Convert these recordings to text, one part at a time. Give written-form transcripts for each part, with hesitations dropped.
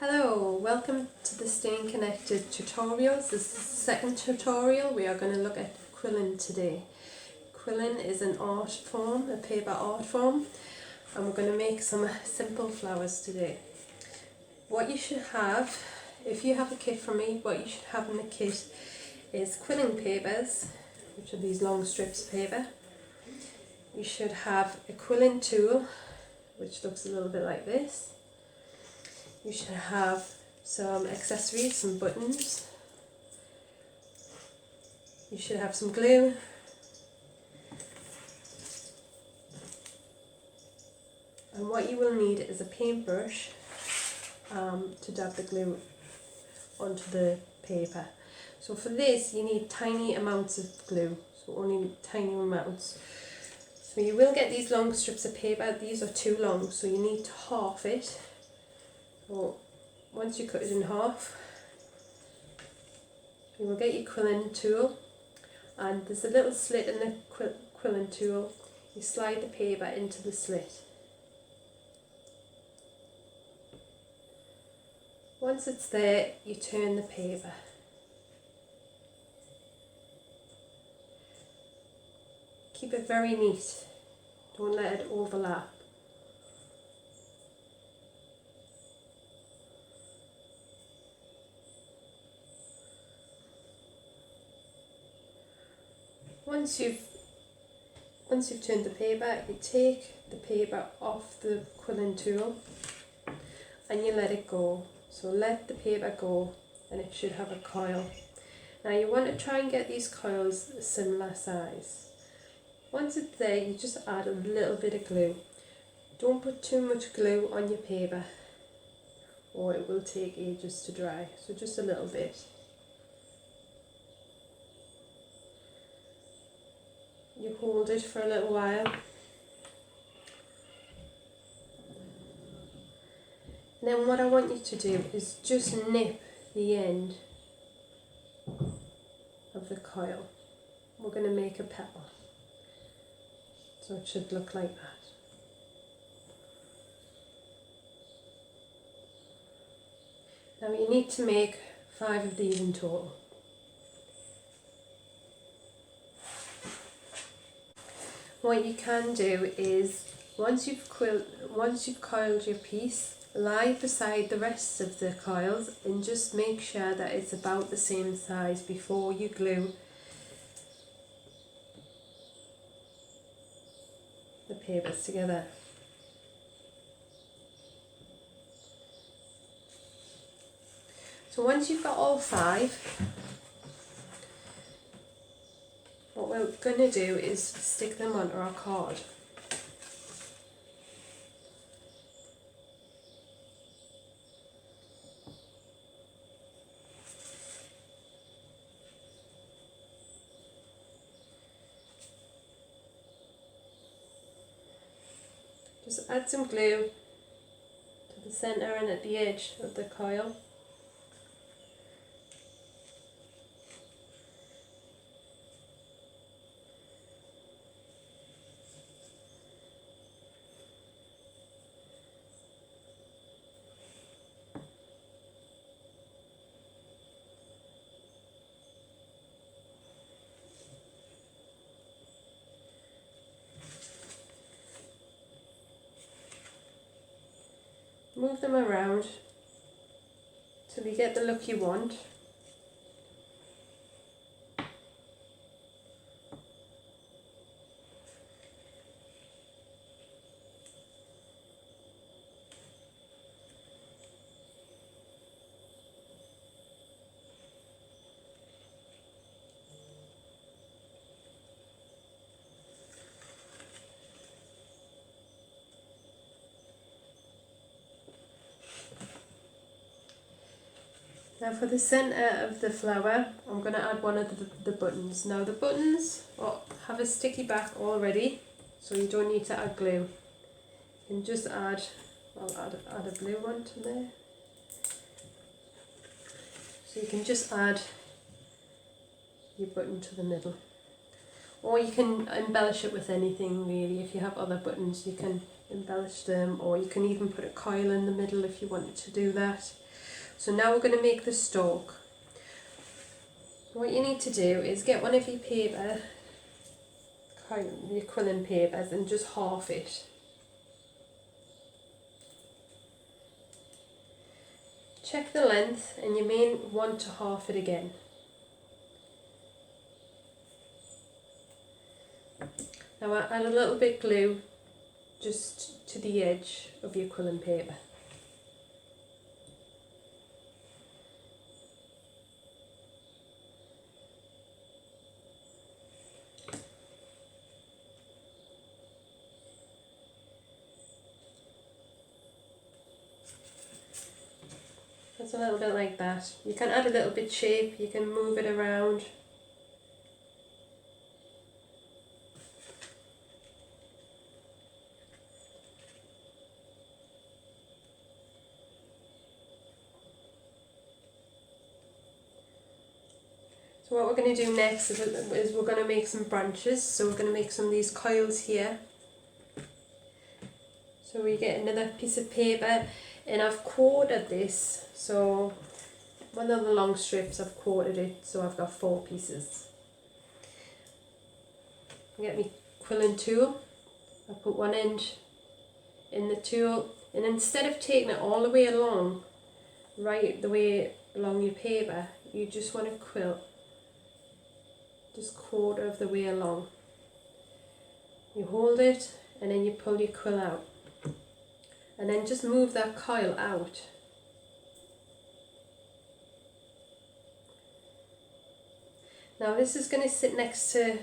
Hello, welcome to the Staying Connected tutorials. This is the second tutorial. We are going to look at quilling today. Quilling is an art form, a paper art form, and we're going to make some simple flowers today. What you should have, if you have a kit from me, what you should have in the kit is quilling papers, which are these long strips of paper. You should have a quilling tool, which looks a little bit like this. You should have some accessories, some buttons. You should have some glue. And what you will need is a paintbrush to dab the glue onto the paper. So for this you need tiny amounts of glue, so only tiny amounts. So you will get these long strips of paper. These are too long, so you need to half it. So once you cut it in half, you will get your quilling tool, and there's a little slit in the quilling tool. You slide the paper into the slit. Once it's there, you turn the paper. Keep it very neat, don't let it overlap. Once you've turned the paper, you take the paper off the quilling tool and you let it go. So let the paper go and it should have a coil. Now you want to try and get these coils a similar size. Once it's there, you just add a little bit of glue. Don't put too much glue on your paper or it will take ages to dry, so just a little bit. You hold it for a little while. Then what I want you to do is just nip the end of the coil. We're going to make a petal. So it should look like that. Now you need to make 5 of these in total. What you can do is, once you've coiled your piece, lie beside the rest of the coils and just make sure that it's about the same size before you glue the papers together. So once you've got all 5, what we're going to do is stick them onto our card. Just add some glue to the centre and at the edge of the coil. Move them around till you get the look you want. Now for the centre of the flower, I'm going to add one of the buttons. Now the buttons have a sticky back already, so you don't need to add glue. You can just add a blue one to there. So you can just add your button to the middle. Or you can embellish it with anything really. If you have other buttons you can embellish them, or you can even put a coil in the middle if you wanted to do that. So now we're going to make the stalk. What you need to do is get one of your paper, your quilling papers, and just half it. Check the length, and you may want to half it again. Now add a little bit glue just to the edge of your quilling paper. Just a little bit like that. You can add a little bit shape, you can move it around. So what we're going to do next is we're going to make some branches. So we're going to make some of these coils here. So we get another piece of paper, and I've quartered this. So one of the long strips, I've quartered it, so I've got 4 pieces. I get my quilling tool, I put one end in the tool, and instead of taking it all the way along, right the way along your paper, you just want to quill just 1/4 of the way along. You hold it, and then you pull your quill out, and then just move that coil out. Now this is going to sit next to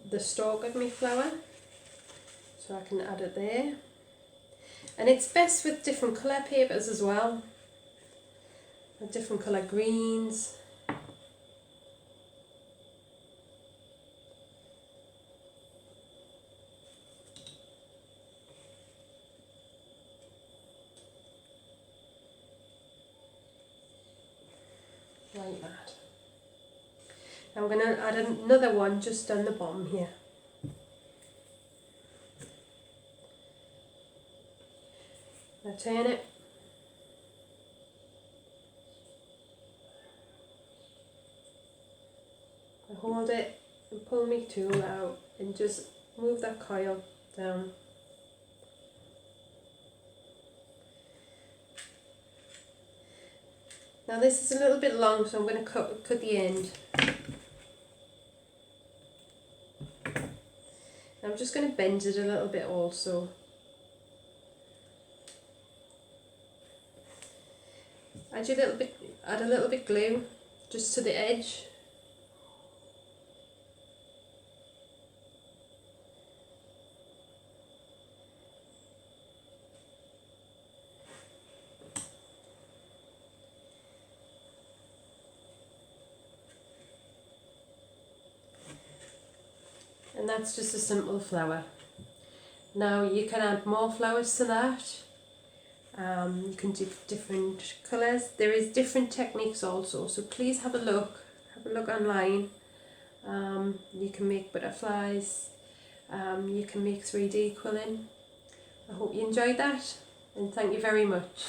the stalk of my flower, so I can add it there. And it's best with different colour papers as well, with different colour greens. Like that. Now I'm going to add another one just on the bottom here. Now turn it. I hold it and pull my tool out and just move that coil down. Now this is a little bit long, so I'm going to cut the end. I'm just going to bend it a little bit also. Add a little bit glue just to the edge. And that's just a simple flower. Now you can add more flowers to that. You can do different colours. There is different techniques also, so please have a look online. You can make butterflies, you can make 3D quilling. I hope you enjoyed that, and thank you very much.